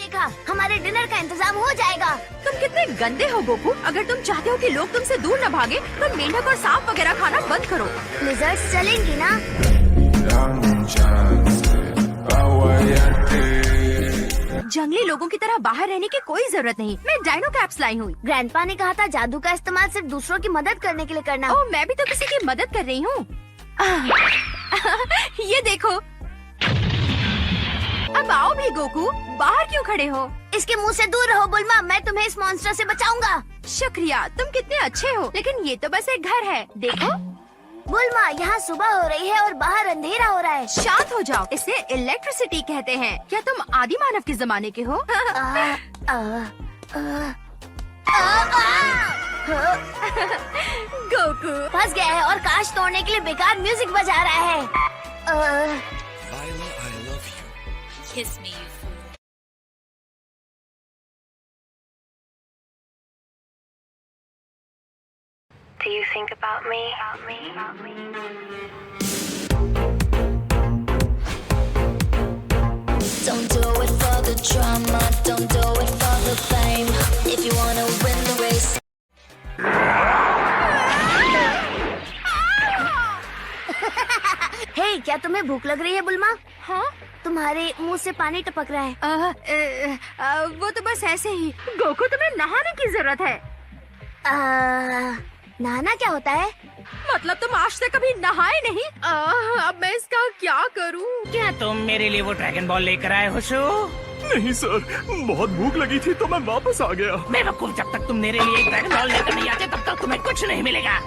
देखा, हमारे डिनर का इंतजाम हो जाएगा। तुम कितने गंदे हो गोकू। अगर तुम चाहते हो कि लोग तुमसे दूर न भागे तो मेंढक और सांप वगैरह खाना बंद करो। लिजर्ड्स चलेंगी ना? जंगली लोगों की तरह बाहर रहने की कोई जरूरत नहीं। मैं डायनो कैप्स लाई हूँ। ग्रैंडपा ने कहा था जादू का इस्तेमाल सिर्फ दूसरों की मदद करने के लिए करना। ओह, मैं भी तो किसी की मदद कर रही हूँ। ये देखो। अब आओ भी गोकू, बाहर क्यों खड़े हो? इसके मुंह से दूर रहो बुल्मा, मैं तुम्हें इस मॉन्स्टर से बचाऊंगा। शुक्रिया, तुम कितने अच्छे हो। लेकिन ये तो बस एक घर है। देखो बुल्मा, यहाँ सुबह हो रही है और बाहर अंधेरा हो रहा है। शांत हो जाओ। इसे इलेक्ट्रिसिटी कहते हैं। क्या तुम आदि मानव के जमाने के हो? गोकू फंस गया है और कांच तोड़ने के लिए बेकार म्यूजिक बजा रहा है। Lila, I love you. Kiss me, you fool. Do you think about me? Don't do it for the drama, don't do it for the fame. If you wanna win the race. हे, क्या तुम्हें भूख लग रही है बुल्मा? हाँ? तुम्हारे मुंह से पानी टपक रहा है। वो तो बस ऐसे ही। गोकू, तुम्हें नहाने की जरूरत है। नहाना क्या होता है? मतलब तुम आज तक कभी नहाए नहीं? अब मैं इसका क्या करूं? क्या तुम मेरे लिए वो ड्रैगन बॉल लेकर आए हो शू? नहीं सर, बहुत भूख लगी थी तो मैं वापस आ गया। बेवकूफ, जब तक तुम मेरे लिए एक ड्रैगन बॉल लेकर नहीं आते तब तक तुम्हें कुछ नहीं मिलेगा।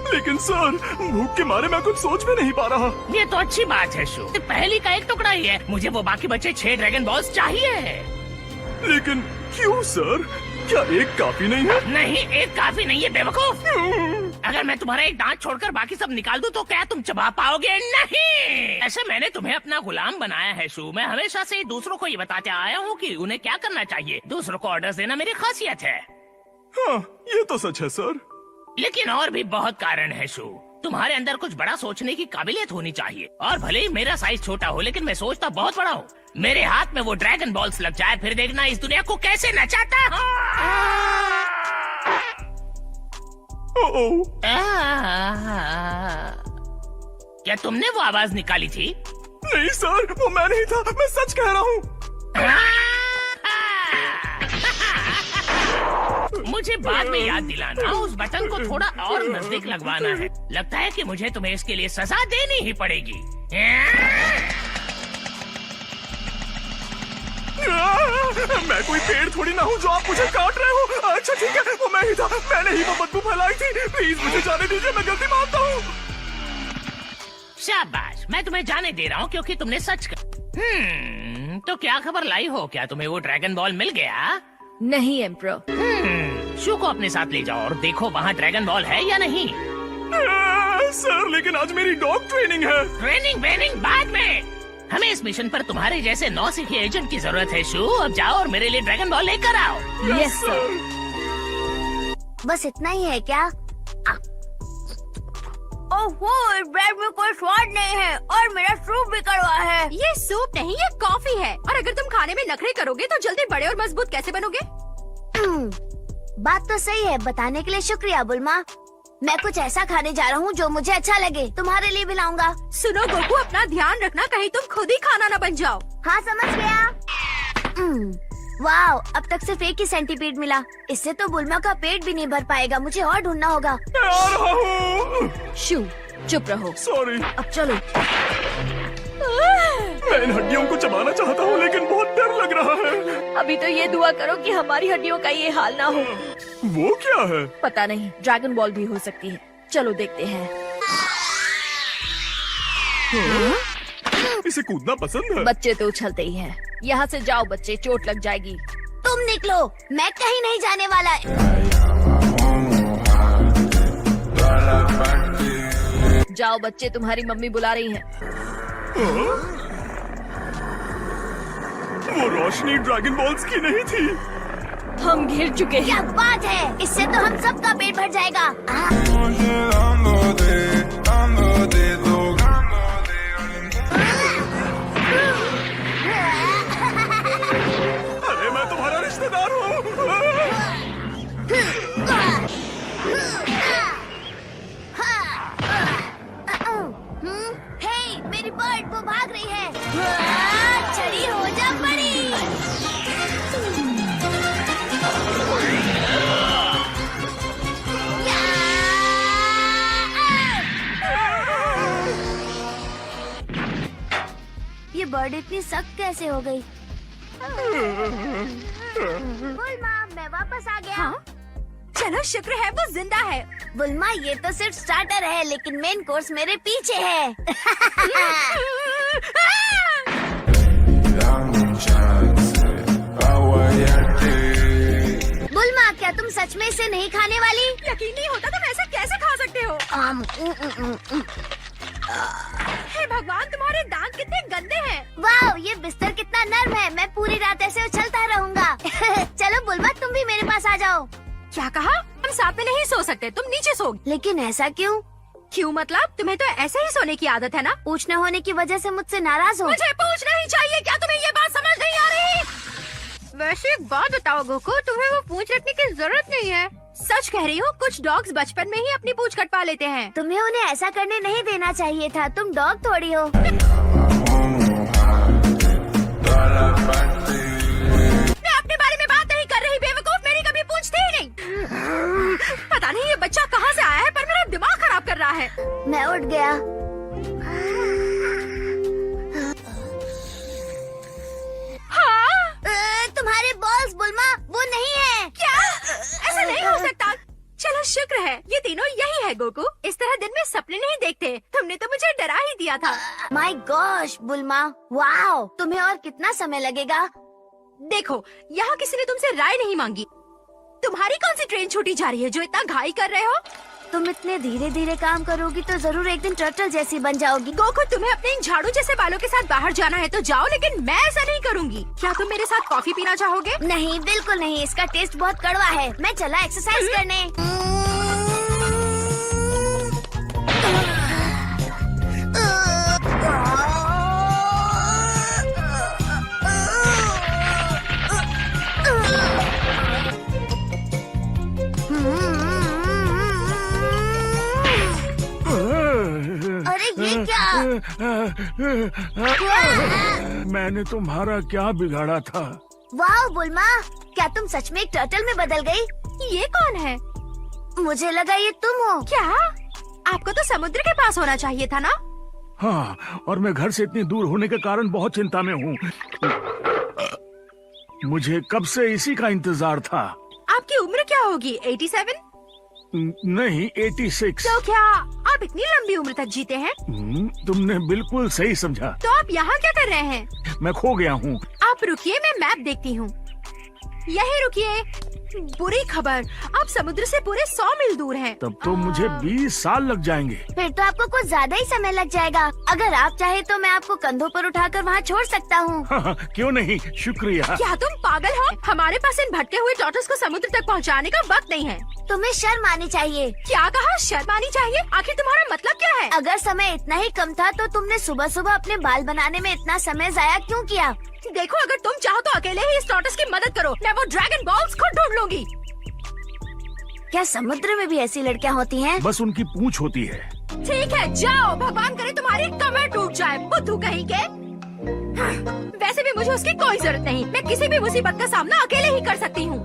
लेकिन सर, भूख के मारे मैं कुछ सोच भी नहीं पा रहा। ये तो अच्छी बात है शू, पहली का एक टुकड़ा ही है। मुझे वो बाकी बचे 6 ड्रैगन बॉल्स चाहिए। लेकिन क्यों सर? क्या एक काफी नहीं है? नहीं, एक काफी नहीं है बेवकूफ। अगर मैं तुम्हारा एक दांत छोड़कर बाकी सब निकाल दूं तो क्या तुम चबा पाओगे? नहीं। ऐसे मैंने तुम्हें अपना गुलाम बनाया है शू। मैं हमेशा से दूसरों को ये बताते आया हूँ कि उन्हें क्या करना चाहिए। दूसरों को ऑर्डर्स देना मेरी खासियत है। हाँ, ये तो सच है सर। लेकिन और भी बहुत कारण है शू। तुम्हारे अंदर कुछ बड़ा सोचने की काबिलियत होनी चाहिए। और भले ही मेरा साइज छोटा हो, लेकिन मैं सोचता बहुत बड़ा हूँ। मेरे हाथ में वो ड्रैगन बॉल्स लग जाए, फिर देखना इस दुनिया को कैसे नचाता हूँ। क्या तुमने वो आवाज निकाली थी? नहीं सर, वो मैं नहीं था, मैं सच कह रहा हूँ। मुझे बाद में याद दिलाना, उस बटन को थोड़ा और नजदीक लगवाना है। लगता है कि मुझे तुम्हें इसके लिए सजा देनी ही पड़ेगी। मैं कोई पेड़ थोड़ी ना हूँ जो आप मुझे काट रहे हो। अच्छा ठीक है, वो मैं ही था, मैंने ही वो बदबू फैलाई थी। प्लीज मुझे जाने दीजिए, मैं गलती मानता हूँ। शाबाश, मैं तुम्हें जाने दे रहा हूँ क्योंकि तुमने सच कर। तो क्या खबर लाई हो? क्या तुम्हें वो ड्रैगन बॉल मिल गया? नहीं एम्प्रो। शू को अपने साथ ले जाओ और देखो वहाँ ड्रैगन बॉल है या नहीं। सर, लेकिन आज मेरी डॉग ट्रेनिंग है। ट्रेनिंग वेनिंग बाद में। हमें इस मिशन पर तुम्हारे जैसे नौसिखिए एजेंट की जरूरत है शू। अब जाओ और मेरे लिए ड्रैगन बॉल लेकर आओ। Yes sir. बस इतना ही है क्या? ओहो, इस ब्रेड में कोई स्वाद नहीं है और मेरा सूप भी कड़वा है। ये सूप नहीं, ये कॉफी है। और अगर तुम खाने में नखरे करोगे तो जल्दी बड़े और मजबूत कैसे बनोगे? बात तो सही है, बताने के लिए शुक्रिया बुल्मा। मैं कुछ ऐसा खाने जा रहा हूँ जो मुझे अच्छा लगे। तुम्हारे लिए भी लाऊंगा। सुनो गोकू, अपना ध्यान रखना, कहीं तुम खुद ही खाना न बन जाओ। हाँ, समझ गया। वाओ, अब तक सिर्फ एक ही सेंटीपीड मिला। इससे तो बुल्मा का पेट भी नहीं भर पाएगा। मुझे और ढूंढना होगा। मैं आ रहा हूँ। शू, चुप रहो। सॉरी। अब चलो। मैं इन हड्डियों को चबाना चाहता हूँ, लेकिन बहुत डर लग रहा है। अभी तो ये दुआ करो कि हमारी हड्डियों का ये हाल ना हो। वो क्या है? पता नहीं, ड्रैगन बॉल भी हो सकती है। चलो देखते हैं। इसे कूदना पसंद है। बच्चे तो उछलते ही हैं। यहाँ से जाओ बच्चे, चोट लग जाएगी। तुम निकलो, मैं कहीं नहीं जाने वाला। जाओ बच्चे, तुम्हारी मम्मी बुला रही है। वो रोशनी ड्रैगन बॉल्स की नहीं थी। हम घिर चुके हैं। क्या बात है, इससे तो हम सबका पेट भर जाएगा। गॉड, इतनी सख्त कैसे हो गई? बुल्मा, मैं वापस आ गया। हाँ? चलो शुक्र है वो जिंदा है। बुल्मा, ये तो सिर्फ स्टार्टर है, लेकिन मेन कोर्स मेरे पीछे है। बुल्मा, क्या तुम सच में इसे नहीं खाने वाली? यकीन नहीं होता, तुम ऐसे कैसे खा सकते हो? हे भगवान, तुम्हारे दांत कितने गंदे हैं। वाह, ये बिस्तर कितना नर्म है। मैं पूरी रात ऐसे उछलता रहूंगा। चलो बुल्मा, तुम भी मेरे पास आ जाओ। क्या कहा? हम साथ में नहीं सो सकते, तुम नीचे सो। लेकिन ऐसा क्यों? क्यों मतलब? तुम्हें तो ऐसे ही सोने की आदत है ना? पूछ न होने की वजह से मुझसे नाराज हो? मुझे पूछना ही चाहिए, क्या तुम्हें ये बात समझ नहीं आ रही? वैसे एक बात बताओ गोकू, तुम्हें वो पूंछ रखने की जरूरत नहीं है। सच कह रही हो, कुछ डॉग्स बचपन में ही अपनी पूंछ कटवा लेते हैं। तुम्हें उन्हें ऐसा करने नहीं देना चाहिए था, तुम डॉग थोड़ी हो। मैं अपने बारे में बात नहीं कर रही बेवकूफ, मेरी कभी पूंछ थी ही नहीं। पता नहीं ये बच्चा कहाँ से आया है, पर मेरा दिमाग खराब कर रहा है। मैं उठ गया। तुम्हारे बॉल्स बुल्मा, वो नहीं है। क्या? ऐसा नहीं हो सकता। चलो शुक्र है ये तीनों यही है गोकू। इस तरह दिन में सपने नहीं देखते। तुमने तो मुझे डरा ही दिया था। माय गॉश बुल्मा, वाओ, तुम्हें और कितना समय लगेगा? देखो, यहाँ किसी ने तुमसे राय नहीं मांगी। तुम्हारी कौन सी ट्रेन छूटी जा रही है जो इतना घाई कर रहे हो? तुम इतने धीरे धीरे काम करोगी तो जरूर एक दिन टर्टल जैसी बन जाओगी। गोकू, तुम्हें अपने इन झाड़ू जैसे बालों के साथ बाहर जाना है तो जाओ, लेकिन मैं ऐसा नहीं करूँगी। क्या तुम मेरे साथ कॉफी पीना चाहोगे? नहीं, बिल्कुल नहीं, इसका टेस्ट बहुत कड़वा है। मैं चला एक्सरसाइज करने। अरे ये क्या? मैंने तुम्हारा क्या बिगाड़ा था? वाह बुल्मा, क्या तुम सच में एक टर्टल में बदल गई? ये कौन है? मुझे लगा ये तुम हो। क्या? आपको तो समुद्र के पास होना चाहिए था ना? हाँ, और मैं घर से इतनी दूर होने के कारण बहुत चिंता में हूँ। मुझे कब से इसी का इंतजार था। आपकी उम्र क्या होगी? 87? नहीं, 86। तो क्या आप इतनी लंबी उम्र तक जीते हैं? तुमने बिल्कुल सही समझा। तो आप यहाँ क्या कर रहे हैं? मैं खो गया हूँ। आप रुकिए, मैं मैप देखती हूँ। यही रुकिए। बुरी खबर, आप समुद्र से पूरे 100 मील दूर हैं। तब तो मुझे 20 साल लग जाएंगे। फिर तो आपको कुछ ज्यादा ही समय लग जाएगा। अगर आप चाहे तो मैं आपको कंधों पर उठाकर वहाँ छोड़ सकता हूँ। हाँ, क्यों नहीं, शुक्रिया। क्या तुम पागल हो? हमारे पास इन भटके हुए टॉर्टोइस को समुद्र तक पहुँचाने का वक्त नहीं है। तुम्हें शर्म आनी चाहिए। क्या कहा? शर्म आनी चाहिए? आखिर तुम्हारा मतलब क्या है? अगर समय इतना ही कम था तो तुमने सुबह सुबह अपने बाल बनाने में इतना समय जाया क्यों किया? देखो, अगर तुम चाहो तो अकेले ही इस टॉर्टोइस की मदद करो। मैं वो ड्रैगन बॉल्स खुद ढूंढ लूंगी। क्या समुद्र में भी ऐसी लड़कियाँ होती हैं? बस उनकी पूंछ होती है। ठीक है, जाओ। भगवान करे तुम्हारी कमर टूट जाए, बुद्धू कहीं के। वैसे भी मुझे उसकी कोई जरूरत नहीं। मैं किसी भी मुसीबत का सामना अकेले ही कर सकती हूँ।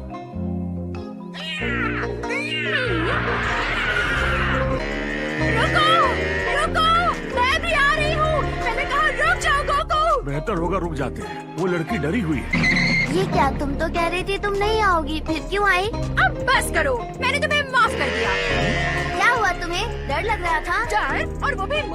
रुको, रुको, मैं भी आ रही हूँ। मैंने कहा रुक जाओ गोकू। बेहतर होगा रुक जाते हैं। वो लड़की डरी हुई है। ये क्या, तुम तो कह रही थी तुम नहीं आओगी, फिर क्यों आई? अब बस करो, मैंने तुम्हें माफ कर दिया। क्या हुआ, तुम्हें डर लग रहा था? डर? और वो भी मुझे।